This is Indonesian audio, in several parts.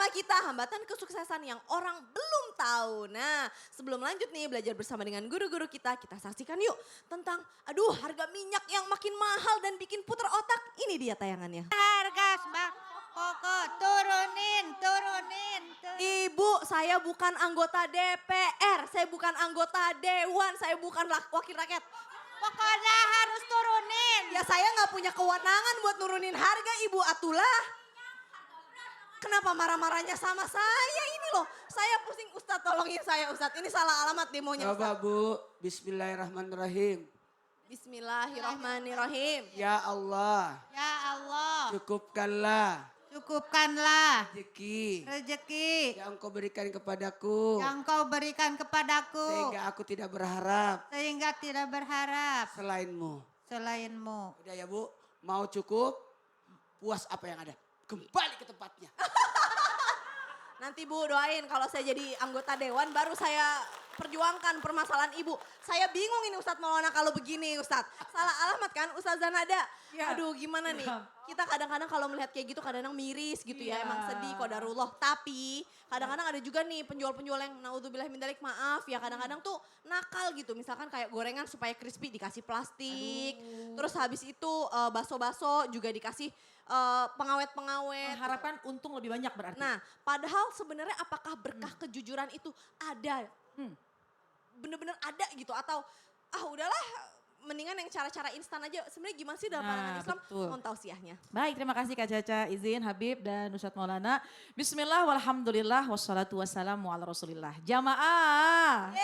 tema kita hambatan kesuksesan yang orang belum tahu. Nah, sebelum lanjut nih belajar bersama dengan guru-guru kita saksikan yuk tentang harga minyak yang makin mahal dan bikin putar otak. Ini dia tayangannya. Harga sembako pokok turunin. Ibu, saya bukan anggota DPR, saya bukan anggota Dewan, saya bukan wakil rakyat. Pokoknya harus turunin. Ya saya nggak punya kewenangan buat nurunin harga Ibu Atulah. Kenapa marah-marahnya sama saya ini loh. Saya pusing Ustadz, tolongin saya Ustadz. Ini salah alamat demonya Coba Ustadz. Bu, bismillahirrahmanirrahim. Bismillahirrahmanirrahim. Ya Allah, Ya Allah, cukupkanlah cukupkanlah rezeki rezeki yang Engkau berikan kepadaku. yang kau berikan kepadaku. Sehingga aku tidak berharap Sehingga tidak berharap selainmu. selainmu. Udah ya Bu, mau cukup, puas apa yang ada. Kembali ke tempatnya. Nanti Bu doain kalau saya jadi anggota Dewan baru saya perjuangkan permasalahan Ibu. Saya bingung ini Ustadz Maulana kalau begini Ustadz. Salah alamat kan Ustadz Zanada. Ya. Aduh gimana nih. Kita kadang-kadang kalau melihat kayak gitu kadang-kadang miris gitu ya. Iya. Emang sedih qadarullah. Tapi kadang-kadang ada juga nih penjual-penjual yang naudzubillah min dzalik maaf ya. Kadang-kadang tuh nakal gitu. Misalkan kayak gorengan supaya crispy dikasih plastik. Terus habis itu baso-baso juga dikasih pengawet-pengawet. Mengharapkan untung lebih banyak berarti. Nah, padahal sebenarnya apakah berkah kejujuran itu ada? Bener-bener ada gitu atau udahlah mendingan yang cara-cara instan aja. Sebenarnya gimana sih dalam pandangan Nah, Islam? betul. Mohon tausiahnya. Baik, terima kasih Kak Caca, izin Habib dan Ustadz Maulana. Bismillah, walhamdulillah, wassalatu wassalamu ala rasulillah. Jamaah.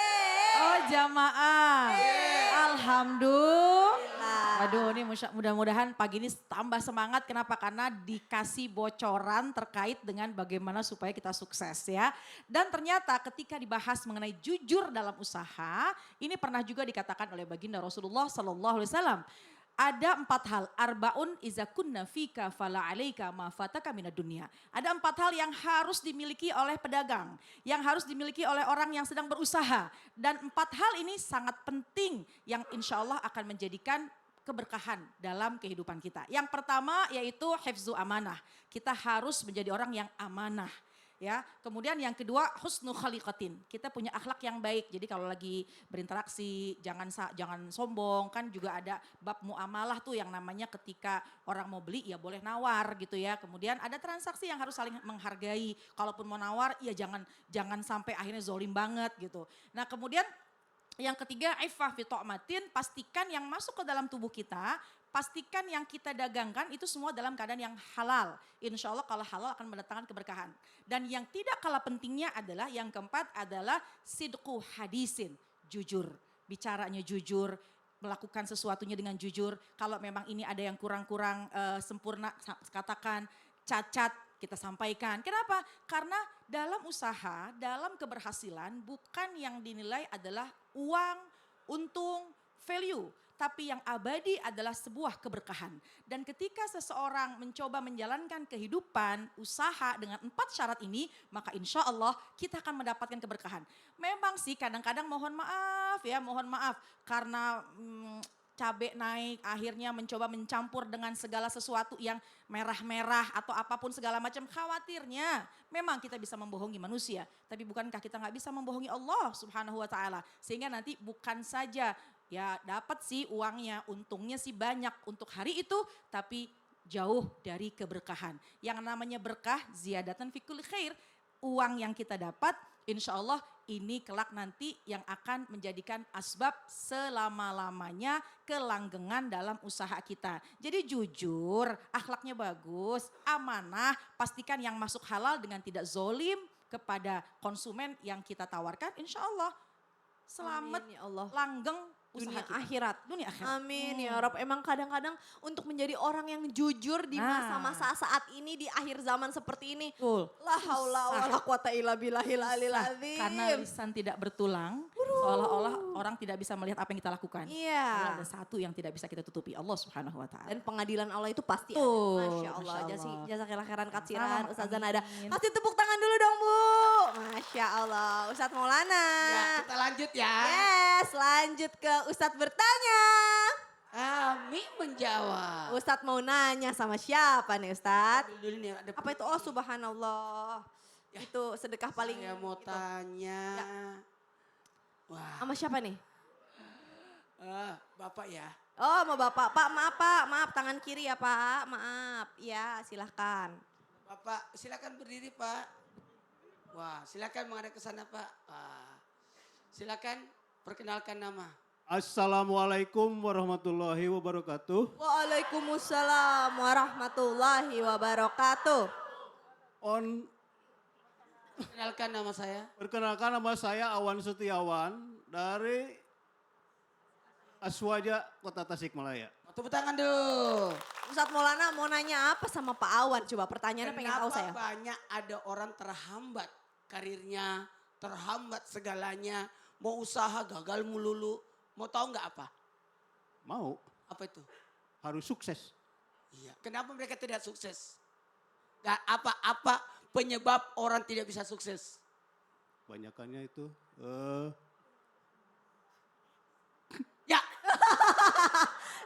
Oh jamaah. Alhamdulillah. Aduh ini mudah-mudahan pagi ini tambah semangat. Kenapa? Karena dikasih bocoran terkait dengan bagaimana supaya kita sukses ya. Dan ternyata ketika dibahas mengenai jujur dalam usaha, ini pernah juga dikatakan oleh baginda Rasulullah Sallallahu Alaihi Wasallam. Ada 4 hal, arbaun iza kunna fika fala alaika ma fataka minad dunya. Ada 4 hal yang harus dimiliki oleh pedagang, yang harus dimiliki oleh orang yang sedang berusaha. Dan 4 hal ini sangat penting yang insya Allah akan menjadikan keberkahan dalam kehidupan kita. Yang pertama yaitu hifzu amanah. Kita harus menjadi orang yang amanah. Ya, kemudian yang kedua husnu khaliqatin. Kita punya akhlak yang baik. Jadi kalau lagi berinteraksi jangan sombong, kan juga ada bab muamalah tuh yang namanya ketika orang mau beli ya boleh nawar gitu ya. Kemudian ada transaksi yang harus saling menghargai. Kalaupun mau nawar ya jangan sampai akhirnya zolim banget gitu. Nah, kemudian yang ketiga, iffah fi ta'matin, pastikan yang masuk ke dalam tubuh kita, pastikan yang kita dagangkan itu semua dalam keadaan yang halal. Insya Allah kalau halal akan mendatangkan keberkahan. Dan yang tidak kalah pentingnya adalah yang keempat adalah sidqu hadisin, jujur. Bicaranya jujur, melakukan sesuatunya dengan jujur. Kalau memang ini ada yang kurang-kurang sempurna, katakan cacat, kita sampaikan. Kenapa? Karena dalam usaha, dalam keberhasilan bukan yang dinilai adalah uang, untung, value. Tapi yang abadi adalah sebuah keberkahan. Dan ketika seseorang mencoba menjalankan kehidupan, usaha dengan 4 syarat ini, maka insya Allah kita akan mendapatkan keberkahan. Memang sih kadang-kadang mohon maaf karena cabai naik, akhirnya mencoba mencampur dengan segala sesuatu yang merah-merah atau apapun segala macam. Khawatirnya memang kita bisa membohongi manusia. Tapi bukankah kita nggak bisa membohongi Allah Subhanahu wa ta'ala. Sehingga nanti bukan saja ya dapat sih uangnya, untungnya sih banyak untuk hari itu. Tapi jauh dari keberkahan. Yang namanya berkah, ziyadatan fi kulli khair. Uang yang kita dapat insya Allah ini kelak nanti yang akan menjadikan asbab selama-lamanya kelanggengan dalam usaha kita. Jadi jujur, akhlaknya bagus, amanah, pastikan yang masuk halal dengan tidak zolim kepada konsumen yang kita tawarkan. Insya Allah selamat, Amin, ya Allah. langgeng usaha Dunia kita. akhirat. Dunia akhirat. Amin ya Rob. Emang kadang-kadang untuk menjadi orang yang jujur di masa-masa saat ini, di akhir zaman seperti ini. Betul. La haula wa la quwata illa billahil alil Susah, azim. karena lisan tidak bertulang, seolah-olah orang tidak bisa melihat apa yang kita lakukan. Iya. Padahal ada satu yang tidak bisa kita tutupi, Allah Subhanahu wa taala. Dan pengadilan Allah itu pasti Betul, ada. Masya Allah. Masya Allah. Jazakallah khairan katsiran. Sama-sama, Ustazah Nada. amin. Kasih tepuk tangan dulu dong Bu. Masya Allah. Ustadz Maulana. Ya, kita lanjut ya. Yes, lanjut ke Ustadz bertanya. Kami menjawab. Ustadz mau nanya sama siapa nih Ustadz? Dulu nih ada Apa itu? Oh subhanallah. Itu sedekah paling Saya mau itu. tanya. Ya. Wah, Sama siapa nih? Bapak ya. Oh, mau Bapak. Pak, maaf tangan kiri ya, Pak. Maaf. Ya, silahkan. Bapak, silakan berdiri, Pak. Wah, silakan menghadap ke sana, Pak. Silakan perkenalkan nama. Assalamualaikum warahmatullahi wabarakatuh. Waalaikumsalam warahmatullahi wabarakatuh. Perkenalkan nama saya. Perkenalkan nama saya Awan Setiawan dari Aswaja Kota Tasikmalaya. Tepuk tangan dulu. Ustadz Maulana mau nanya apa sama Pak Awan? Coba pertanyaannya pengen tahu saya. Kenapa banyak ada orang terhambat karirnya, terhambat segalanya, mau usaha gagal melulu. Mau tahu nggak apa? Mau, Apa itu? harus sukses. Iya. Kenapa mereka tidak sukses? Dan apa penyebab orang tidak bisa sukses? Banyakannya itu Ya,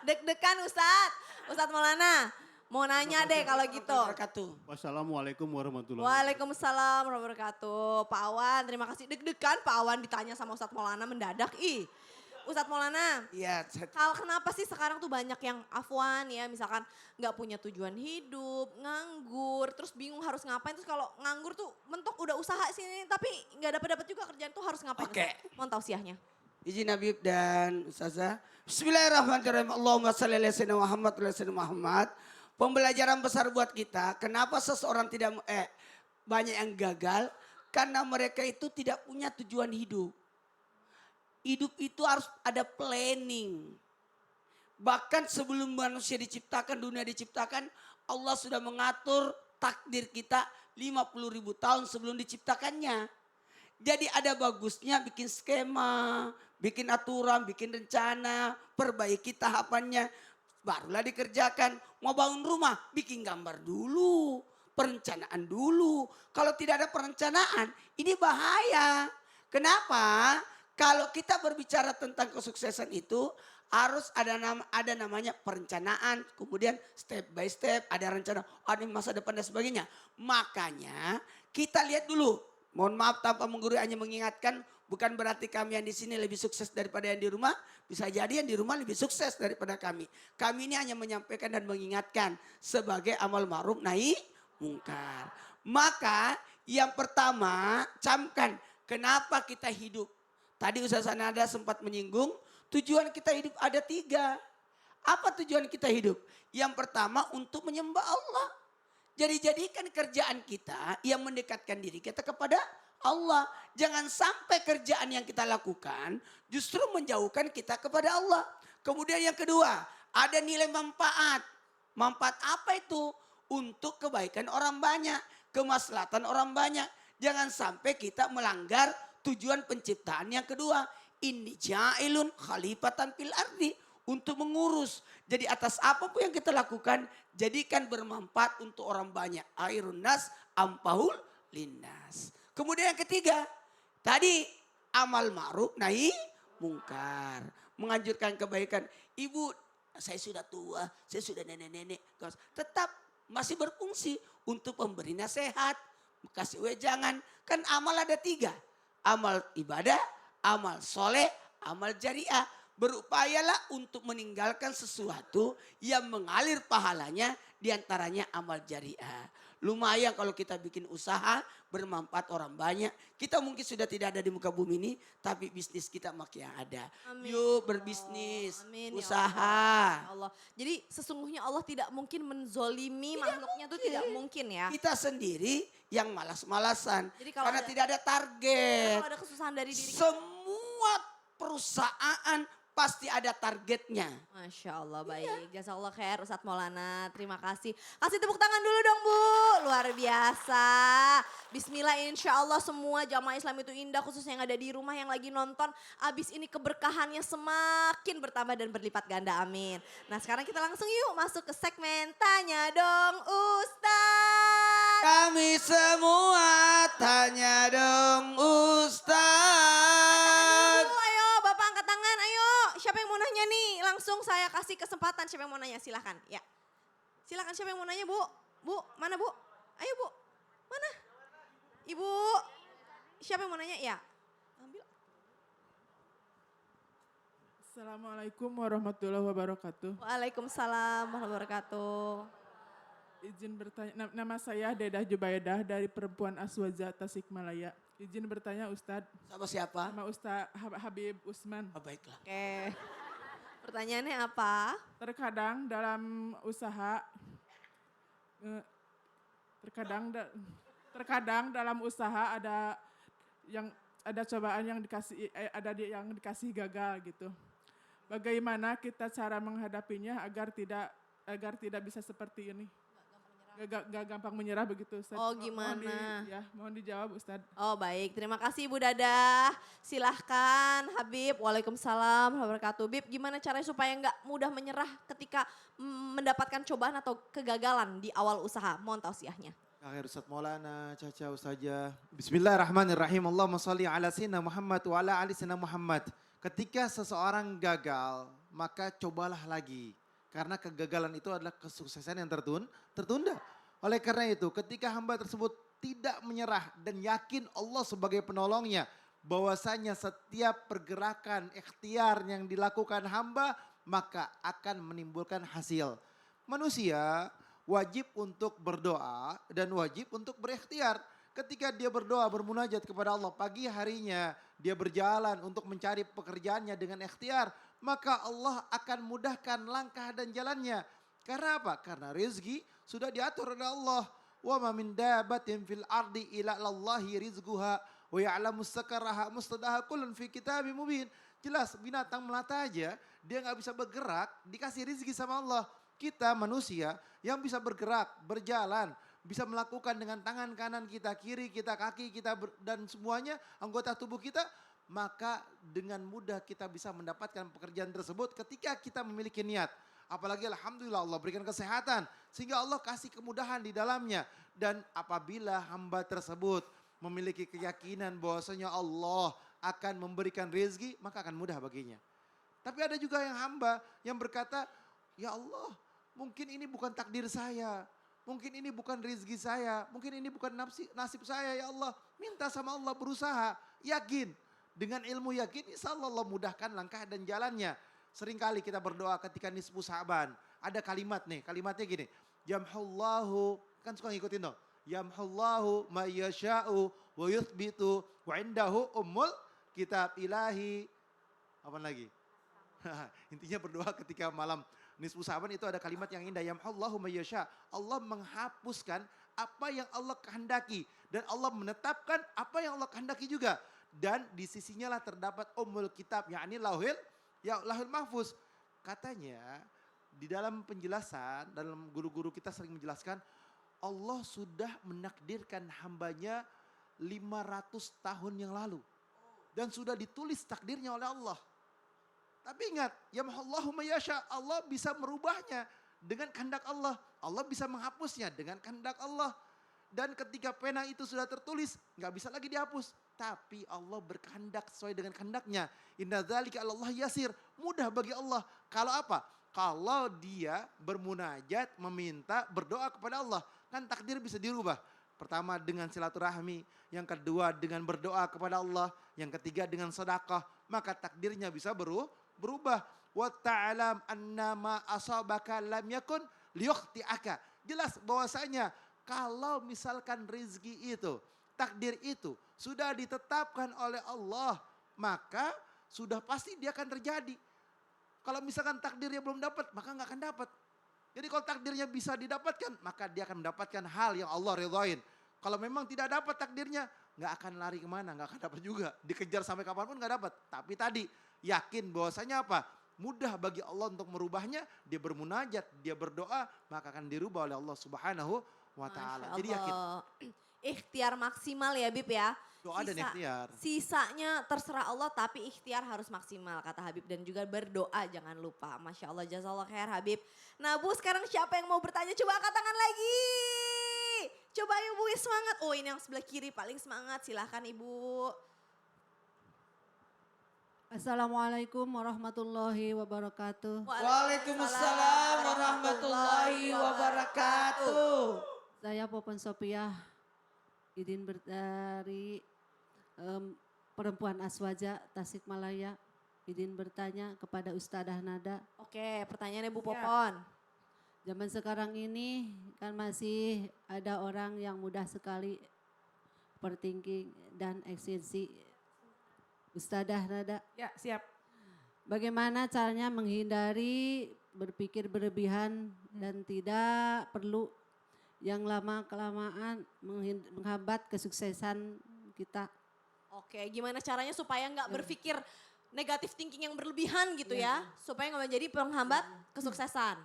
Deg-degan Ustadz Maulana. Mau nanya deh kalau gitu. Wabarakatuh. wassalamualaikum warahmatullahi wabarakatuh. Waalaikumsalam warahmatullahi wabarakatuh. Pak Awan, terima kasih. Deg-degan Pak Awan ditanya sama Ustadz Maulana mendadak. Ustadz Maulana, Iya, kenapa sih sekarang tuh banyak yang afwan ya, misalkan nggak punya tujuan hidup, nganggur, terus bingung harus ngapain. Terus kalau nganggur tuh mentok udah usaha sini, tapi nggak dapat juga kerjaan tuh harus ngapain? Oke. Ustadz? Mohon tausiahnya. izin Habib dan Ustazah. Bismillahirrahmanirrahim. Allahumma salli ala sayyidina Muhammad wa ala sayyidina Muhammad. Pembelajaran besar buat kita. Kenapa seseorang tidak banyak yang gagal? Karena mereka itu tidak punya tujuan hidup. Hidup itu harus ada planning. Bahkan sebelum manusia diciptakan, dunia diciptakan, Allah sudah mengatur takdir kita 50.000 tahun sebelum diciptakannya. Jadi ada bagusnya bikin skema, bikin aturan, bikin rencana, perbaiki tahapannya. Barulah dikerjakan. Mau bangun rumah, bikin gambar dulu, perencanaan dulu. Kalau tidak ada perencanaan, ini bahaya. Kenapa? Kalau kita berbicara tentang kesuksesan itu harus ada namanya perencanaan, kemudian step by step ada rencana, ada masa depan dan sebagainya. Makanya kita lihat dulu. Mohon maaf tanpa menggurui, hanya mengingatkan, bukan berarti kami yang di sini lebih sukses daripada yang di rumah. Bisa jadi yang di rumah lebih sukses daripada kami. Kami ini hanya menyampaikan dan mengingatkan sebagai amal ma'ruf nahi mungkar. Maka yang pertama camkan kenapa kita hidup. Tadi Ustaz Sanada sempat menyinggung tujuan kita hidup ada 3. Apa tujuan kita hidup? Yang pertama untuk menyembah Allah. Jadi jadikan kerjaan kita yang mendekatkan diri kita kepada Allah. Jangan sampai kerjaan yang kita lakukan justru menjauhkan kita kepada Allah. Kemudian yang kedua, ada nilai manfaat. Manfaat apa itu? Untuk kebaikan orang banyak, kemaslahatan orang banyak. Jangan sampai kita melanggar tujuan penciptaan yang kedua. Inni ja'ilun khalifatan fil ardi. Untuk mengurus. Jadi atas apapun yang kita lakukan, jadikan bermanfaat untuk orang banyak. Airun nas ampahul linnas. Kemudian yang ketiga, tadi amal ma'ruf nahi mungkar. Menganjurkan kebaikan. Ibu, saya sudah tua, saya sudah nenek-nenek. Tetap masih berfungsi untuk memberi nasihat. Kasih wejangan. Kan amal ada 3. Amal ibadah, amal soleh, amal jariah. Berupayalah untuk meninggalkan sesuatu yang mengalir pahalanya, diantaranya amal jariah. Lumayan kalau kita bikin usaha bermanfaat orang banyak. Kita mungkin sudah tidak ada di muka bumi ini, tapi bisnis kita makin ada. Amin. Yuk berbisnis, Amin, ya usaha. Allah. Jadi sesungguhnya Allah tidak mungkin menzolimi makhluknya itu tidak mungkin ya. Kita sendiri yang malas-malasan. Jadi kalau Karena ada- tidak ada target. Kalau ada kesusahan dari diri kita. Semua perusahaan pasti ada targetnya. Masya Allah baik. Jazakallah khair Ustadz Maulana. Terima kasih. Kasih tepuk tangan dulu dong Bu. Luar biasa. Bismillah insya Allah semua jamaah Islam itu indah. Khususnya yang ada di rumah yang lagi nonton. Abis ini keberkahannya semakin bertambah dan berlipat ganda. Amin. Nah sekarang kita langsung yuk masuk ke segmen Tanya Dong Ustadz. Kami semua tanya dong Ustaz. Dulu, ayo Bapak angkat tangan ayo. Siapa yang mau nanya nih? Langsung saya kasih kesempatan. Siapa yang mau nanya? Silahkan. Ya. Silahkan siapa yang mau nanya Bu? Bu, mana Bu? Ayo Bu. Mana? Ibu, siapa yang mau nanya? Ya, ambil. Assalamualaikum warahmatullahi wabarakatuh. Waalaikumsalam warahmatullahi wabarakatuh. Izin bertanya, nama saya Dedah Jubaidah dari Perempuan Aswaja Tasikmalaya. Izin bertanya Ustadz, Sama siapa? sama Ustadz Habib Usman. Oh, baiklah. Oke. Pertanyaannya apa? Terkadang dalam usaha, terkadang dalam usaha ada cobaan yang yang dikasih gagal gitu. Bagaimana kita cara menghadapinya agar tidak bisa seperti ini? Gak gampang menyerah begitu Ustaz. Oh, gimana? Mohon dijawab Ustaz. Oh baik, terima kasih Ibu Dadah. Silahkan Habib, waalaikumsalam warahmatullahi wabarakatuh. Bib, gimana caranya supaya nggak mudah menyerah ketika mendapatkan cobaan atau kegagalan di awal usaha? Mohon tausiahnya. Akhir Ustaz Maulana, Caca Ustazah. Bismillahirrahmanirrahim. Allahumma salli ala sayyidina Muhammad wa ala ali sayyidina Muhammad. Ketika seseorang gagal, maka cobalah lagi. Karena kegagalan itu adalah kesuksesan yang tertunda. Oleh karena itu, ketika hamba tersebut tidak menyerah dan yakin Allah sebagai penolongnya, bahwasanya setiap pergerakan ikhtiar yang dilakukan hamba, maka akan menimbulkan hasil. Manusia wajib untuk berdoa dan wajib untuk berikhtiar. Ketika dia berdoa, bermunajat kepada Allah, pagi harinya dia berjalan untuk mencari pekerjaannya dengan ikhtiar, maka Allah akan mudahkan langkah dan jalannya. Karena apa? Karena rezeki sudah diatur oleh Allah. Wa ma min dabatin fil ardi illa Allahi rizquha wa ya'lamu mustaqarraha mustadaha kullun fi kitabim mubin. Jelas binatang melata aja, dia nggak bisa bergerak, dikasih rezeki sama Allah. Kita manusia yang bisa bergerak, berjalan, bisa melakukan dengan tangan kanan kita, kiri kita, kaki kita, dan semuanya anggota tubuh kita, maka dengan mudah kita bisa mendapatkan pekerjaan tersebut ketika kita memiliki niat. Apalagi alhamdulillah Allah berikan kesehatan sehingga Allah kasih kemudahan di dalamnya. Dan apabila hamba tersebut memiliki keyakinan bahwasanya Allah akan memberikan rezeki, maka akan mudah baginya. Tapi ada juga yang hamba yang berkata, ya Allah mungkin ini bukan takdir saya. Mungkin ini bukan rezeki saya, mungkin ini bukan nasib saya ya Allah. Minta sama Allah, berusaha, yakin. Dengan ilmu yakin insya Allah Allah mudahkan langkah dan jalannya. Seringkali kita berdoa ketika nisfu Sa'ban. Ada kalimat nih, kalimatnya gini. Yamhullahu, kan suka ngikutin dong. Yamhullahu ma yasha'u wa yuthbitu wa indahu ummul kitab ilahi. Apa lagi? Intinya berdoa ketika malam nisfu Sa'ban itu ada kalimat yang indah. Yamhullahu ma yasha'. Allah menghapuskan apa yang Allah kehendaki. Dan Allah menetapkan apa yang Allah kehendaki juga. Dan di sisinya lah terdapat ummul kitab. Yakni lauhul mahfuz. Katanya di dalam penjelasan, dalam guru-guru kita sering menjelaskan. Allah sudah menakdirkan hambanya 500 tahun yang lalu. Dan sudah ditulis takdirnya oleh Allah. Tapi ingat, yamhullahu ma yasha, Allah bisa merubahnya dengan kehendak Allah. Allah bisa menghapusnya dengan kehendak Allah. Dan ketika pena itu sudah tertulis, nggak bisa lagi dihapus. Tapi Allah berkehendak sesuai dengan kehendaknya. Inna dzalika 'ala Allah yasir, mudah bagi Allah. Kalau apa? Kalau dia bermunajat, meminta, berdoa kepada Allah. Kan takdir bisa dirubah. Pertama dengan silaturahmi, yang kedua dengan berdoa kepada Allah, yang ketiga dengan sedekah, maka takdirnya bisa berubah. Wa ta'lam annama asabaka lam yakun liyukhti'aka. Jelas bahwasanya kalau misalkan rezeki itu, takdir itu sudah ditetapkan oleh Allah, maka sudah pasti dia akan terjadi. Kalau misalkan takdirnya belum dapat, maka nggak akan dapat. Jadi kalau takdirnya bisa didapatkan, maka dia akan mendapatkan hal yang Allah ridhoin. Kalau memang tidak dapat takdirnya, nggak akan lari kemana, nggak akan dapat juga. Dikejar sampai kapanpun nggak dapat. Tapi tadi yakin bahwasanya apa? Mudah bagi Allah untuk merubahnya. Dia bermunajat, dia berdoa, maka akan dirubah oleh Allah Subhanahu wa Ta'ala. Jadi yakin. Ikhtiar maksimal ya Bib ya. Doa dan ikhtiar. Sisanya terserah Allah tapi ikhtiar harus maksimal kata Habib. Dan juga berdoa jangan lupa. Masya Allah jazakallah khair Habib. Nah Bu sekarang siapa yang mau bertanya coba angkat tangan lagi. Coba ayo Bu semangat. Oh ini yang sebelah kiri paling semangat silahkan Ibu. Assalamualaikum warahmatullahi wabarakatuh. Waalaikumsalam warahmatullahi wabarakatuh. Saya Popon Sopiah dari perempuan Aswaja Tasikmalaya. Izin bertanya kepada Ustadzah Nada. Oke, pertanyaannya Bu Ya. Popon. Zaman sekarang ini kan masih ada orang yang mudah sekali overthinking dan eksistensi. Ustadzah Nada, Ya, siap. bagaimana caranya menghindari berpikir berlebihan dan tidak perlu yang lama-kelamaan menghambat kesuksesan kita. Oke, gimana caranya supaya nggak berpikir negatif thinking yang berlebihan gitu ya, supaya nggak menjadi penghambat kesuksesan.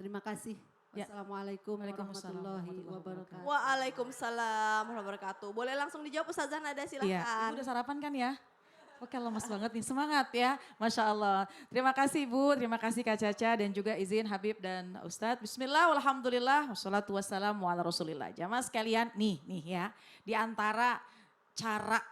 Terima kasih. Ya. Wassalamualaikum Waalaikumsalam warahmatullahi warahmatullahi wabarakatuh. Waalaikumsalam warahmatullahi wabarakatuh. Boleh langsung dijawab Ustazah Nada, Iya, silahkan. Ibu udah sarapan kan ya? Oke, lemas banget nih, semangat ya. Masya Allah. Terima kasih Bu, terima kasih Kak Caca dan juga izin Habib dan Ustadz. Bismillah, alhamdulillah, wassalatu wassalamu ala rasulillah. Jamaah sekalian, nih ya. Di antara cara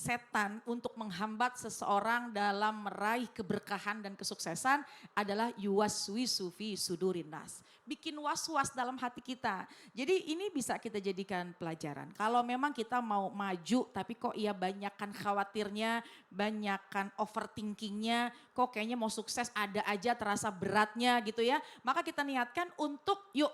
setan untuk menghambat seseorang dalam meraih keberkahan dan kesuksesan adalah yuwaswisu fi sudurin nas. Bikin was-was dalam hati kita. Jadi ini bisa kita jadikan pelajaran. Kalau memang kita mau maju tapi kok iya banyakkan khawatirnya, banyakkan overthinkingnya, kok kayaknya mau sukses ada aja terasa beratnya gitu ya. Maka kita niatkan untuk yuk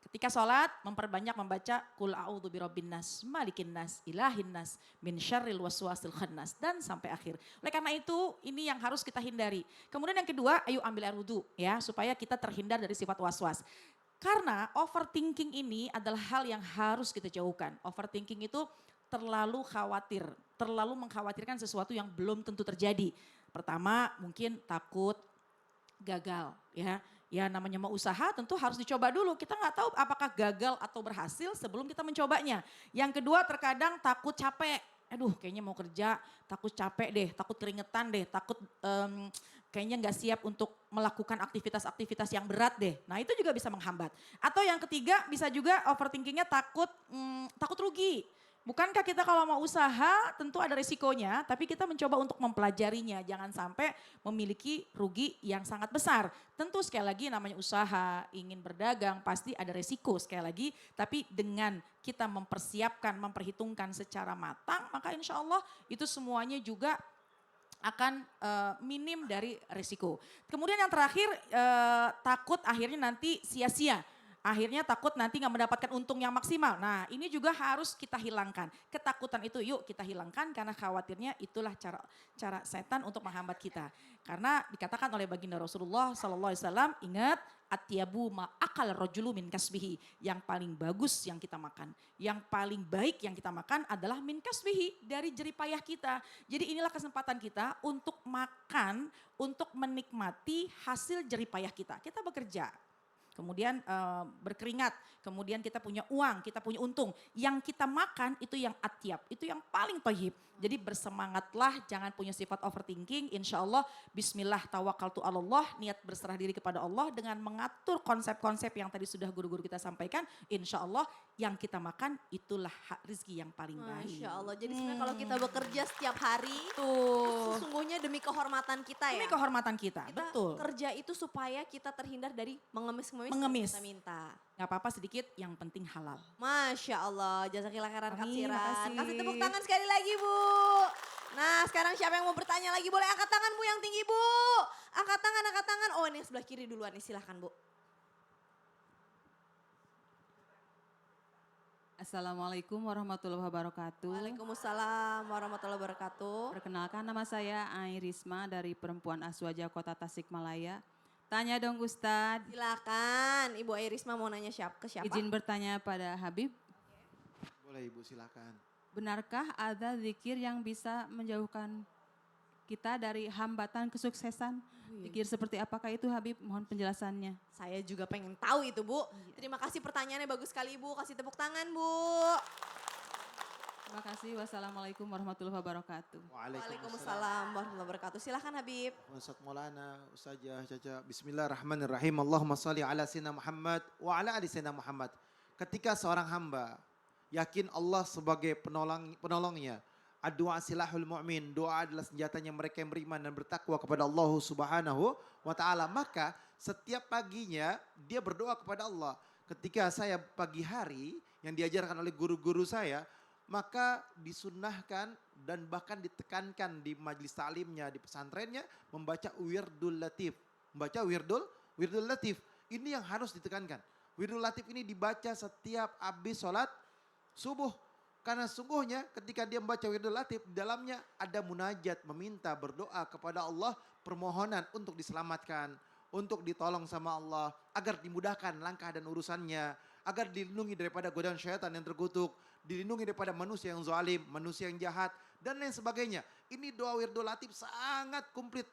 ketika sholat memperbanyak membaca kul a'udzu birabbin nas, malikin nas, ilahin nas, min syarril waswasil khannas dan sampai akhir. Oleh karena itu ini yang harus kita hindari. Kemudian yang kedua, ayo ambil air wudhu ya supaya kita terhindar dari sifat waswas. Karena overthinking ini adalah hal yang harus kita jauhkan. Overthinking itu terlalu khawatir, terlalu mengkhawatirkan sesuatu yang belum tentu terjadi. Pertama, mungkin takut gagal ya. Ya namanya mau usaha tentu harus dicoba dulu. Kita nggak tahu apakah gagal atau berhasil sebelum kita mencobanya. Yang kedua terkadang takut capek. Aduh kayaknya mau kerja takut capek deh, takut keringetan deh, takut kayaknya nggak siap untuk melakukan aktivitas-aktivitas yang berat deh. Nah itu juga bisa menghambat. Atau yang ketiga bisa juga overthinkingnya takut rugi. Bukankah kita kalau mau usaha tentu ada resikonya, tapi kita mencoba untuk mempelajarinya. Jangan sampai memiliki rugi yang sangat besar. Tentu sekali lagi namanya usaha, ingin berdagang pasti ada resiko sekali lagi. Tapi dengan kita mempersiapkan, memperhitungkan secara matang, maka insya Allah itu semuanya juga akan minim dari resiko. Kemudian yang terakhir takut akhirnya nanti sia-sia. Akhirnya takut nanti nggak mendapatkan untung yang maksimal. Nah ini juga harus kita hilangkan. Ketakutan itu yuk kita hilangkan karena khawatirnya itulah cara setan untuk menghambat kita. Karena dikatakan oleh baginda Rasulullah SAW, ingat atyabu ma'akal rojulu min kasbihi. Yang paling bagus yang kita makan. Yang paling baik yang kita makan adalah min kasbihi, dari jeripayah kita. Jadi inilah kesempatan kita untuk makan, untuk menikmati hasil jeripayah kita. Kita bekerja. Kemudian berkeringat, kemudian kita punya uang, kita punya untung. Yang kita makan itu yang atyab, itu yang paling thayyib. Jadi bersemangatlah, jangan punya sifat overthinking. Insya Allah bismillah tawakaltu Allah, niat berserah diri kepada Allah dengan mengatur konsep-konsep yang tadi sudah guru-guru kita sampaikan. Insya Allah yang kita makan itulah rezeki yang paling baik. Masya Allah, jadi sebenarnya kalau kita bekerja setiap hari, Tuh. sesungguhnya demi kehormatan kita ya. Demi kehormatan kita, Kita betul. kerja itu supaya kita terhindar dari mengemis-ngemis. Mengemis. Kita minta. Gak apa-apa sedikit, yang penting halal. Masya Allah, jazakillah khairan Kak Amin, Siran. makasih. Kasih tepuk tangan sekali lagi Bu. Nah sekarang siapa yang mau bertanya lagi? Boleh angkat tangan Bu yang tinggi Bu. Angkat tangan, angkat tangan. Oh ini yang sebelah kiri duluan nih, silahkan Bu. Assalamualaikum warahmatullahi wabarakatuh. Waalaikumsalam warahmatullahi wabarakatuh. Perkenalkan nama saya Ai Risma dari Perempuan Aswaja Kota Tasikmalaya. Tanya dong Ustadz, Silakan, Ibu Airisma mau nanya ke siapa? izin bertanya pada Habib, Boleh Ibu silakan. benarkah ada zikir yang bisa menjauhkan kita dari hambatan kesuksesan? Zikir seperti apakah itu Habib? Mohon penjelasannya. Saya juga pengen tahu itu Bu. Terima kasih pertanyaannya bagus sekali Bu. Kasih tepuk tangan Bu. Terima kasih. Wassalamualaikum warahmatullahi wabarakatuh. Waalaikumsalam warahmatullahi wabarakatuh. Silahkan Habib. Ustaz Maulana, Ustazah Caca. Bismillahirrahmanirrahim. Allahumma salli ala Sayyidina Muhammad wa ala ali Sayyidina Muhammad. Ketika seorang hamba yakin Allah sebagai penolongnya. Doa silahul mu'min. Doa adalah senjatanya mereka yang beriman dan bertakwa kepada Allah Subhanahu wa ta'ala. Maka setiap paginya dia berdoa kepada Allah. Ketika saya pagi hari yang diajarkan oleh guru-guru saya, maka disunnahkan dan bahkan ditekankan di majelis ta'limnya, di pesantrennya membaca wirdul latif. Membaca wirdul latif. Ini yang harus ditekankan. Wirdul latif ini dibaca setiap habis sholat subuh. Karena sungguhnya ketika dia membaca wirdul latif, di dalamnya ada munajat, meminta, berdoa kepada Allah, permohonan untuk diselamatkan, untuk ditolong sama Allah, agar dimudahkan langkah dan urusannya, agar dilindungi daripada godaan syaitan yang terkutuk, dilindungi daripada manusia yang zalim, manusia yang jahat, dan lain sebagainya. Ini doa wirdul latif sangat komplit.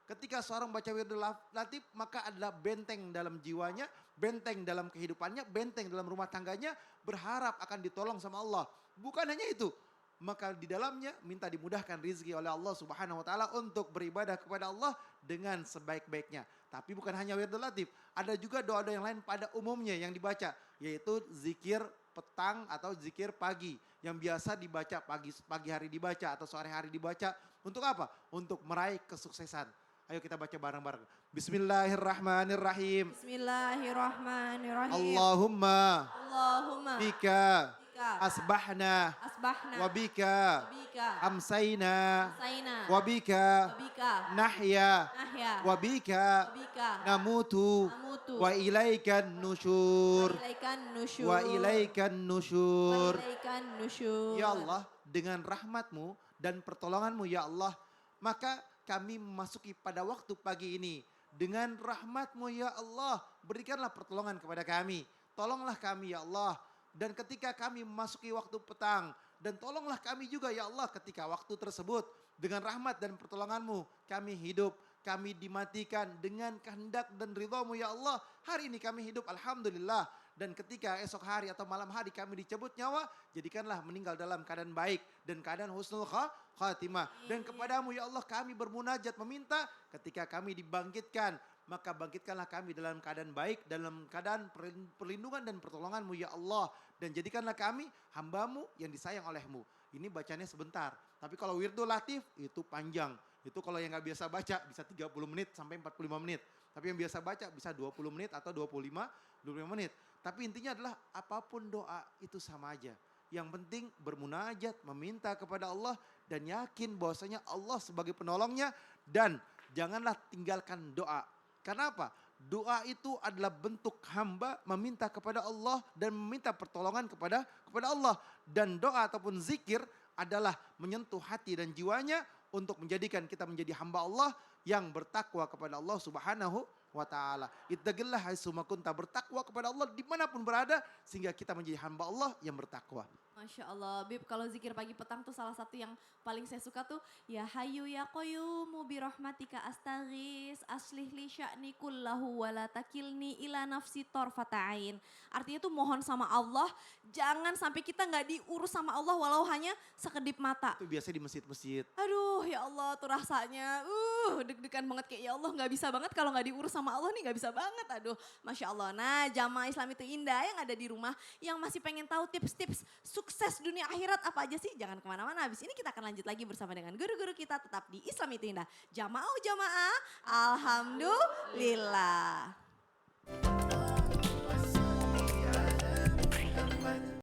Ketika seorang baca wirdul latif, maka adalah benteng dalam jiwanya, benteng dalam kehidupannya, benteng dalam rumah tangganya, berharap akan ditolong sama Allah. Bukan hanya itu, maka di dalamnya minta dimudahkan rizki oleh Allah Subhanahu wa taala untuk beribadah kepada Allah dengan sebaik-baiknya. Tapi bukan hanya wirdul latif, ada juga doa-doa yang lain pada umumnya yang dibaca, yaitu zikir petang atau zikir pagi yang biasa dibaca pagi hari dibaca atau sore hari dibaca. Untuk apa? Untuk meraih kesuksesan. Ayo kita baca bareng-bareng. Bismillahirrahmanirrahim. Bismillahirrahmanirrahim. Allahumma bika Bika asbahna asbahna wabika bika amsayna saina wabika bika nahya nahya wabika bika namutu namutu wa ilaikan nusyur ilaikan nusyur wa ilaikan nusyur. ilaikan nusyur. Ya Allah, dengan rahmatmu dan pertolonganmu ya Allah, maka kami memasuki pada waktu pagi ini. Dengan rahmatmu ya Allah, berikanlah pertolongan kepada kami. Tolonglah kami ya Allah. Dan ketika kami memasuki waktu petang, dan tolonglah kami juga ya Allah ketika waktu tersebut. Dengan rahmat dan pertolonganmu kami hidup, kami dimatikan dengan kehendak dan ridhamu ya Allah. Hari ini kami hidup alhamdulillah. Dan ketika esok hari atau malam hari kami dicabut nyawa, jadikanlah meninggal dalam keadaan baik dan keadaan husnul khatimah. Dan kepadamu ya Allah kami bermunajat meminta ketika kami dibangkitkan. Maka bangkitkanlah kami dalam keadaan baik, dalam keadaan perlindungan dan pertolonganmu ya Allah. Dan jadikanlah kami hambamu yang disayang olehmu. Ini bacanya sebentar. Tapi kalau wirdul latif itu panjang. Itu kalau yang gak biasa baca bisa 30 menit sampai 45 menit. Tapi yang biasa baca bisa 20 menit atau 25 menit. Tapi intinya adalah apapun doa itu sama aja. Yang penting bermunajat, meminta kepada Allah dan yakin bahwasanya Allah sebagai penolongnya. Dan janganlah tinggalkan doa. Karena apa? Doa itu adalah bentuk hamba meminta kepada Allah dan meminta pertolongan kepada Allah. Dan doa ataupun zikir adalah menyentuh hati dan jiwanya untuk menjadikan kita menjadi hamba Allah yang bertakwa kepada Allah Subhanahu wa ta'ala. Ittaqillah haitsuma kunta, bertakwa kepada Allah dimanapun berada sehingga kita menjadi hamba Allah yang bertakwa. Masya Allah, Bib, kalau zikir pagi petang tuh salah satu yang paling saya suka tuh, ya hayu ya qayyumu bi rahmatika astaghis aslih li sya'ni kullahu wa la takilni ila nafsi tarfata'ain. Artinya tuh mohon sama Allah, jangan sampai kita nggak diurus sama Allah walau hanya sekedip mata. Itu biasa di masjid-masjid. Aduh ya Allah tuh rasanya, deg-degan banget kayak ya Allah nggak bisa banget kalau nggak diurus sama Allah nih nggak bisa banget. Aduh Masya Allah. Nah jamaah Islam itu indah yang ada di rumah yang masih pengen tahu tips-tips sukses dunia akhirat apa aja sih? Jangan kemana-mana. Habis ini kita akan lanjut lagi bersama dengan guru-guru kita tetap di Islam itu indah. Jamaah, alhamdulillah.